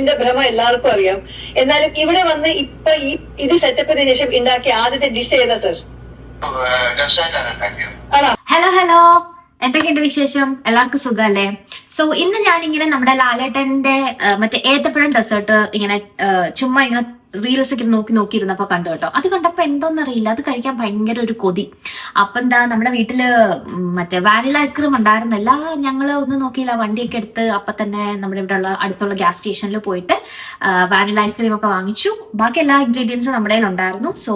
വീടിന്റെ ഭ്രമം എല്ലാവർക്കും അറിയാം. എന്നാലും ഇവിടെ വന്ന് ഇപ്പൊ ഇത് സെറ്റപ്പിന് ശേഷം ഉണ്ടാക്കിയ ആദ്യത്തെ ഡിഷ് ഏതാ സർ? ഹലോ എന്തൊക്കെയുണ്ട് വിശേഷം? എല്ലാവർക്കും സുഖമല്ലേ? സോ ഇന്ന് ഞാനിങ്ങനെ നമ്മുടെ ലാലേട്ടന്റെ മറ്റേ ഏത്തപ്പഴം ഡെസേർട്ട് ഇങ്ങനെ ചുമ്മാ ഇങ്ങനെ റീൽസ് ഒക്കെ നോക്കിയിരുന്നപ്പോ കണ്ടു കേട്ടോ. അത് കണ്ടപ്പോ എന്തോന്നറിയില്ല, അത് കഴിക്കാൻ ഭയങ്കര ഒരു കൊതി. അപ്പൊ എന്താ നമ്മുടെ വീട്ടില് മറ്റേ വാനില ഐസ്ക്രീം ഉണ്ടായിരുന്നില്ല. ഞങ്ങള് ഒന്നും നോക്കിയില്ല, വണ്ടിയൊക്കെ എടുത്ത് അപ്പൊ തന്നെ നമ്മുടെ ഇവിടെ ഉള്ള അടുത്തുള്ള ഗ്യാസ് സ്റ്റേഷനിൽ പോയിട്ട് വാനില ഐസ്ക്രീം ഒക്കെ വാങ്ങിച്ചു. ബാക്കി എല്ലാ ഇൻഗ്രീഡിയൻസും നമ്മുടെ കയ്യിൽ ഉണ്ടായിരുന്നു. സോ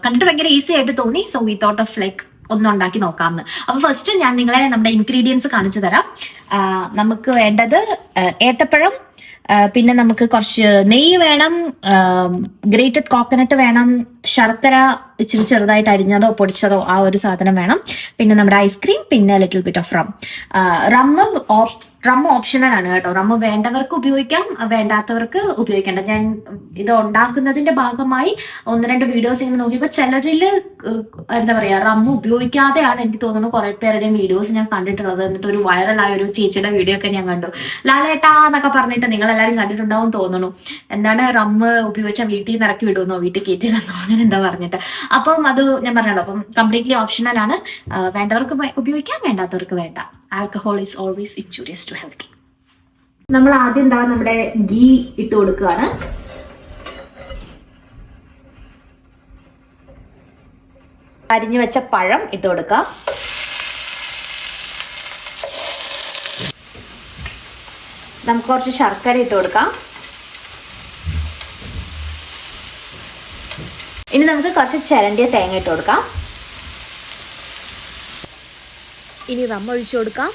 കണ്ടിട്ട് ഭയങ്കര ഈസി ആയിട്ട് തോന്നി. So we thought of like ഒന്നുണ്ടാക്കി നോക്കാമെന്ന്. അപ്പൊ ഫസ്റ്റ് ഞാൻ നിങ്ങളെ നമ്മുടെ ഇൻഗ്രീഡിയൻസ് കാണിച്ചു തരാം. നമുക്ക് വേണ്ടത് ഏത്തപ്പഴം, പിന്നെ നമുക്ക് കുറച്ച് നെയ്യ് വേണം, ഗ്രേറ്റഡ് കോക്കനട്ട് വേണം, ശർക്കര ഇച്ചിരി ചെറുതായിട്ട് അരിഞ്ഞതോ പൊടിച്ചതോ ആ ഒരു സാധനം വേണം, പിന്നെ നമ്മുടെ ഐസ്ക്രീം, പിന്നെ little bit of rum optional ആണ് കേട്ടോ. റമ്മ് വേണ്ടവർക്ക് ഉപയോഗിക്കാം, വേണ്ടാത്തവർക്ക് ഉപയോഗിക്കേണ്ട. ഞാൻ ഇത് ഉണ്ടാക്കുന്നതിന്റെ ഭാഗമായി 1-2 വീഡിയോസ് ഇങ്ങനെ നോക്കിയപ്പോൾ ചിലരിൽ എന്താ പറയാ റമ്മ് ഉപയോഗിക്കാതെയാണ് എനിക്ക് തോന്നുന്നു കുറെ പേരുടെയും വീഡിയോസ് ഞാൻ കണ്ടിട്ടുള്ളത്. എന്നിട്ട് ഒരു വൈറലായ ഒരു ചേച്ചിയുടെ വീഡിയോ ഒക്കെ ഞാൻ കണ്ടു. ലാലേട്ടാ എന്നൊക്കെ പറഞ്ഞിട്ട് നിങ്ങൾ എല്ലാവരും കണ്ടിട്ടുണ്ടാവും തോന്നുന്നു. എന്താണ് റമ്മ് ഉപയോഗിച്ചാൽ വീട്ടിൽ നിന്ന് ഇറക്കി വിടുമെന്നോ വീട്ടിൽ കയറ്റില്ലെന്നോ അങ്ങനെ എന്താ പറഞ്ഞിട്ട്. അപ്പം അത് ഞാൻ പറഞ്ഞല്ലോ, അപ്പം കംപ്ലീറ്റ്ലി ഓപ്ഷണൽ ആണ്. വേണ്ടവർക്ക് ഉപയോഗിക്കാം, വേണ്ടാത്തവർക്ക് വേണ്ട. Alcohol is always injurious to health. നമ്മൾ ആദ്യം എന്താ നമ്മുടെ ഗീ ഇട്ട് കൊടുക്കുകയാണ്. അരിഞ്ഞു വെച്ച പഴം ഇട്ട് കൊടുക്കാം. നമുക്ക് കുറച്ച് ശർക്കര ഇട്ട് കൊടുക്കാം. ഇനി നമുക്ക് കുറച്ച് ചിരണ്ടിയ തേങ്ങ ഇട്ട് കൊടുക്കാം. ഇനി റം ഒഴിച്ചു കൊടുക്കാം.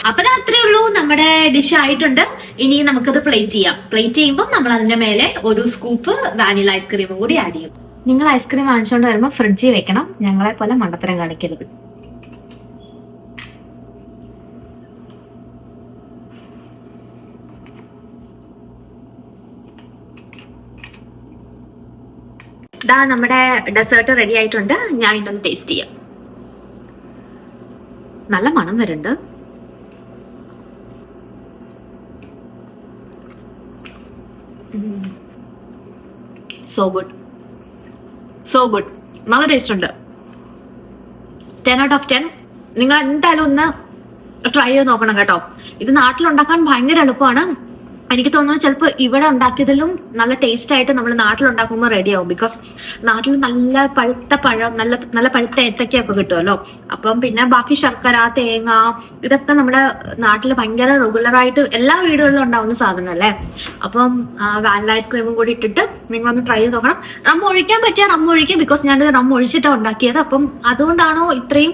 അപ്പൊ അത്രേ ഉള്ളൂ, നമ്മുടെ ഡിഷ് ആയിട്ടുണ്ട്. ഇനി നമുക്കത് പ്ലേറ്റ് ചെയ്യാം. പ്ലേറ്റ് ചെയ്യുമ്പോൾ നമ്മൾ അതിന്റെ മേലെ ഒരു സ്കൂപ്പ് വാനില ഐസ്ക്രീമും കൂടി ആഡ് ചെയ്യും. നിങ്ങൾ ഐസ്ക്രീം വാങ്ങിച്ചുകൊണ്ട് വരുമ്പോൾ ഫ്രിഡ്ജിൽ വെക്കണം, ഞങ്ങളെ പോലെ മണ്ടത്തരം കാണിക്കരുത്. ഇതാ നമ്മുടെ ഡെസേർട്ട് റെഡി ആയിട്ടുണ്ട്. ഞാൻ ഇതൊന്ന് ടേസ്റ്റ് ചെയ്യാം. നല്ല മണം വരുന്നുണ്ട്. So good, so good. നല്ല ടേസ്റ്റ് ഉണ്ട്. 10 out of 10. നിങ്ങൾ എന്തായാലും ഒന്ന് ട്രൈ ചെയ്ത് നോക്കണം കേട്ടോ. ഇത് നാട്ടിലുണ്ടാക്കാൻ ഭയങ്കര എളുപ്പമാണ്. എനിക്ക് തോന്നുന്നു ചിലപ്പോൾ ഇവിടെ ഉണ്ടാക്കിയതിലും നല്ല ടേസ്റ്റ് ആയിട്ട് നമ്മൾ നാട്ടിലുണ്ടാക്കുമ്പോൾ റെഡി ആവും. ബിക്കോസ് നാട്ടിൽ നല്ല പഴുത്ത പഴം, നല്ല പഴുത്ത ഏത്തക്കയൊക്കെ കിട്ടുമല്ലോ. അപ്പം പിന്നെ ബാക്കി ശർക്കര, തേങ്ങ, ഇതൊക്കെ നമ്മുടെ നാട്ടിൽ ഭയങ്കര റെഗുലറായിട്ട് എല്ലാ വീടുകളിലും ഉണ്ടാവുന്ന സാധനമല്ലേ. അപ്പം വാനില ഐസ്ക്രീമും കൂടി ഇട്ടിട്ട് നിങ്ങളൊന്ന് ട്രൈ ചെയ്ത് നോക്കണം. റം ഒഴിക്കാൻ പറ്റിയ റം ഒഴിക്കാം. ബിക്കോസ് ഞാനിത് റം ഒഴിച്ചിട്ടാണ് ഉണ്ടാക്കിയത്. അപ്പം അതുകൊണ്ടാണോ ഇത്രയും.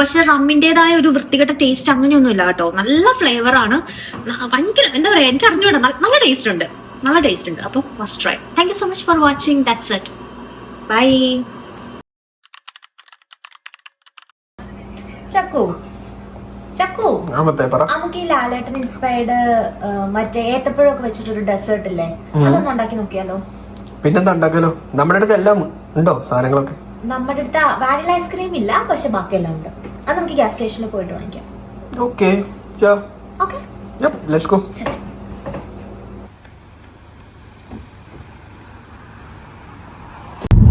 പക്ഷെ റമ്മിൻ്റെതായ ഒരു വൃത്തികെട്ട ടേസ്റ്റ് അങ്ങനെയൊന്നും ഇല്ല കേട്ടോ. നല്ല ഫ്ലേവർ ആണ്. ഭയങ്കര എന്താ പറയാ, എനിക്ക് അറിഞ്ഞൂടാ, നല്ല ടേസ്റ്റ് ഉണ്ട്, നല്ല ടേസ്റ്റ് ഉണ്ട്. അപ്പോൾ must try. Thank you so much for watching. That's it. Bye. ചക്കു നമുക്ക് ഈ ലാലേട്ടൻ ഇൻസ്പയർഡ് മറ്റേ ഏത്തപ്പഴമൊക്കെ വെച്ചിട്ടൊരു ഡെസേർട്ട് ഇല്ലേ, അതൊന്നും ഉണ്ടാക്കി നോക്കിയാലോ? പിന്നെന്താ ഉണ്ടാക്കാലോ, നമ്മുടെ അടുത്ത് എല്ലാം ഉണ്ടോ സാധനങ്ങളൊക്കെ. നമ്മുടെ അടുത്ത് വാനില ഐസ്ക്രീം ഇല്ല, പക്ഷെ ബാക്കിയെല്ലാം ഉണ്ട്. അത് നമുക്ക് ഗ്യാസ് സ്റ്റേഷനിൽ പോയിട്ട് വാങ്ങിക്കാം. Okay, okay, let's go.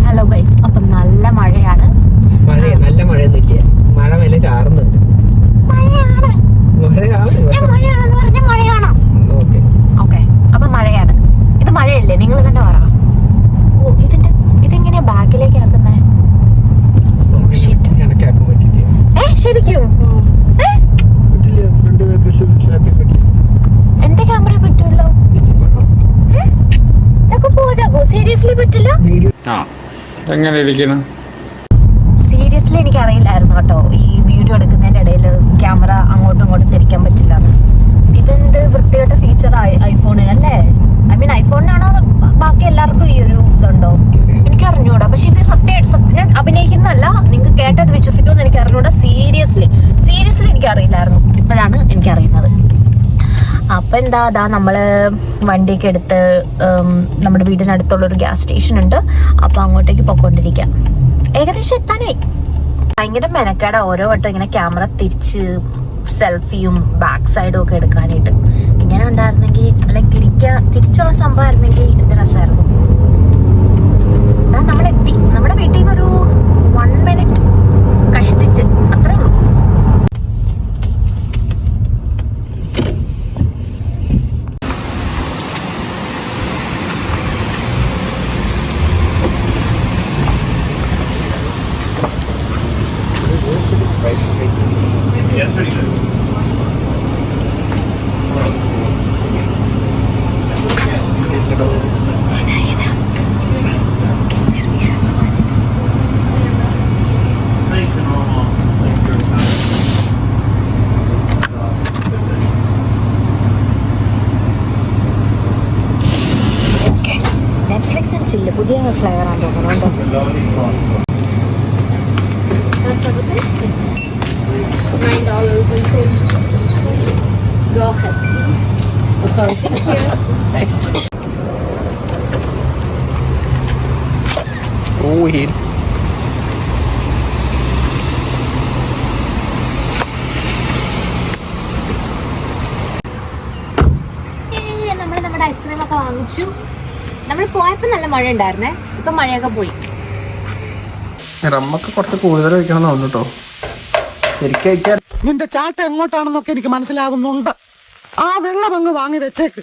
Hello guys, അപ്പം നല്ല മഴയാണ്. നല്ല മഴയൊന്നുമില്ല, മഴ മേലെ ചാറുന്നുണ്ട്. അപ്പൊ മഴയാണ്. ഇത് മഴയല്ലേ, നിങ്ങൾ തന്നെ പറ. ഓ, ഇതെങ്ങനെയാ ബാക്കിലേക്ക് ആക്കുന്നേ? ശരിക്കും എന്റെ ക്യാമറ പറ്റുമല്ലോ. സീരിയസ്ലി പറ്റില്ല. സീരിയസ്ലി എനിക്ക് അറിയില്ലായിരുന്നു കേട്ടോ ഈ വീഡിയോ എടുക്കുന്നതിന്റെ ഇടയിൽ ക്യാമറ അങ്ങോട്ടും ഇങ്ങോട്ടും തിരിക്കാൻ പറ്റില്ല. ഇതെന്ത് വൃത്തികെട്ട ഫീച്ചർ ഐഫോണിനല്ലേ? ഐ മീൻ ഐഫോണിനാണോ ബാക്കി എല്ലാവർക്കും ഈ ഒരു ഇതുണ്ടോ എനിക്ക് അറിഞ്ഞൂടാ. പക്ഷെ ഇത് സത്യമായിട്ട് ഞാൻ അഭിനയിക്കുന്നതല്ല, നിങ്ങൾക്ക് കേട്ടത് വിശ്വസിക്കുമെന്ന് എനിക്ക് അറിഞ്ഞൂടാ. സീരിയസ്ലി എനിക്ക് അറിയില്ലായിരുന്നു, ഇപ്പോഴാണ് എനിക്കറിയുന്നത്. അപ്പൊ എന്താ നമ്മള് വണ്ടിയൊക്കെ എടുത്ത് നമ്മുടെ വീടിനടുത്തുള്ളൊരു ഗ്യാസ് സ്റ്റേഷൻ ഉണ്ട്, അപ്പൊ അങ്ങോട്ടേക്ക് പോയിക്കൊണ്ടിരിക്കാം. ഏകദേശം എത്താനായി. ഭയങ്കര മെനക്കേടാ ഓരോ വട്ടം ഇങ്ങനെ ക്യാമറ തിരിച്ച് സെൽഫിയും ബാക്ക് സൈഡും ഒക്കെ എടുക്കാനായിട്ട്. ഇങ്ങനെ ഉണ്ടായിരുന്നെങ്കിൽ അല്ലെങ്കിൽ തിരിച്ചുള്ള സംഭവം ആയിരുന്നെങ്കിൽ എന്ത് രസമായിരുന്നു. നമ്മളെത്തി നമ്മുടെ വീട്ടിൽ നിന്നൊരു 1 മിനിറ്റ് കഷ്ടിച്ച് അത്രേ ഉള്ളൂ. നെറ്റ്ഫ്ലിക്സ് ആൻഡ് ചില്ല് പുതിയ ഫ്ലേവർ ആണ് തോന്നുന്നുണ്ടോ. Go ahead, please. Sorry. Oh, here. നമ്മൾ നമ്മുടെ ഐസ്ക്രീം ഒക്കെ വാങ്ങിച്ചു. നമ്മൾ പോയപ്പോ നല്ല മഴ ഉണ്ടായിരുന്നേ, ഇപ്പൊ മഴയൊക്കെ പോയി. റമ്മൊക്കെ കുറച്ച് കൂടുതൽ വെക്കണം തോന്നുന്നു കേട്ടോ. ശരിക്കും നിന്റെ ചാട്ട എങ്ങോട്ടാണെന്നൊക്കെ എനിക്ക് മനസ്സിലാകുന്നുണ്ട്. ആ വെള്ളം അങ്ങ് വാങ്ങി വെച്ചേക്ക്.